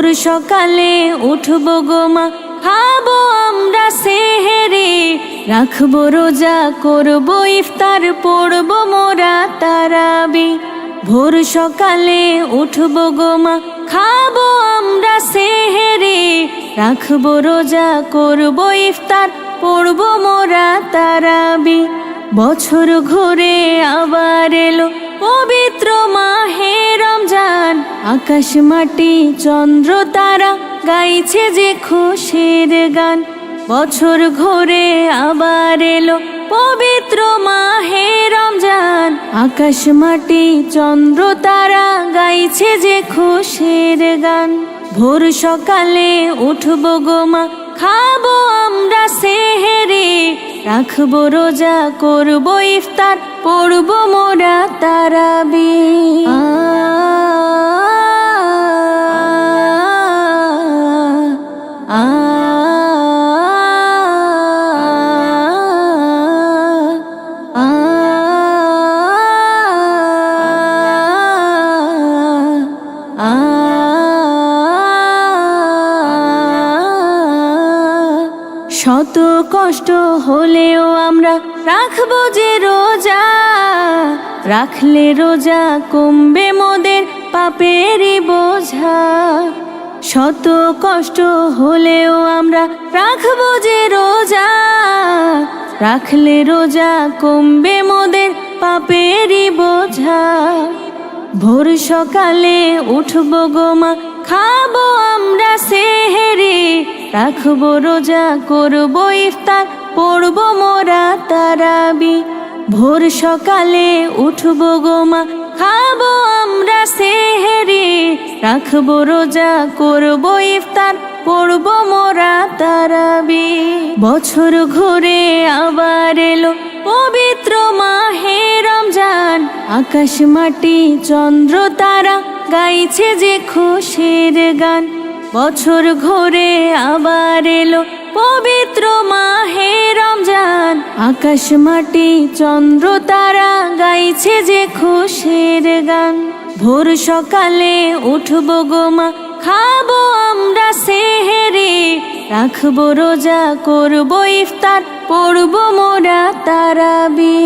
ভোর সকালে উঠবো গো মা, খাবো আমরা সেহেরি, রাখবো রোজা, করবো ইফতার, পড়বো মোরা তারাবি। ভোর সকালে উঠবো গো মা, খাবো আমরা সেহেরি, রাখবো রোজা, করবো ইফতার, পড়বো মোরা তারাবি। বছর ঘুরে আবার এলো পবিত্র মাহে রমজান, আকাশ মাটি চন্দ্র তারা গাইছে যে খুশির গান। বছর ঘুরে আবার এলো পবিত্র মাহে রমজান, আকাশ মাটি চন্দ্র তারা গাইছে যে খুশির গান। ভোর সকালে উঠবো গো মা, খাবো আমরা সেহেরি, রাখবো রোজা, করবো ইফতার, পড়বো মোরা তারাবি। শত কষ্ট হলেও আমরা রাখবো যে রোজা, রাখলে রোজা কমবে মোদের পাপেরই বোঝা। শত কষ্ট হলেও আমরা রাখবো যে রোজা, রাখলে রোজা কমবে মোদের পাপেরই বোঝা। ভোর সকালে উঠবো গো মা, খাবো আমরা সেহেরি, রাখবো রোজা, করবো ইফতার, পড়বো মোরা তারাবি। ভোর সকালে উঠবো গো মা, খাবো আমরা সেহেরি, রাখবো রোজা, করবো ইফতার, পড়বো মোরা তারাবি। বছর ঘুরে আবার এলো পবিত্র মাহে রমজান, আকাশ মাটি চন্দ্র তারা গাইছে যে খুশির গান। বছর ঘুরে আবার এলো পবিত্র মাহে রমজান, আকাশ মাটি চন্দ্র তারা গাইছে যে খুশির গান। ভোর সকালে উঠবো গো মা, খাবো আমরা সেহেরি, রাখবো রোজা, করবো ইফতার, পড়বো মোরা তারাবি।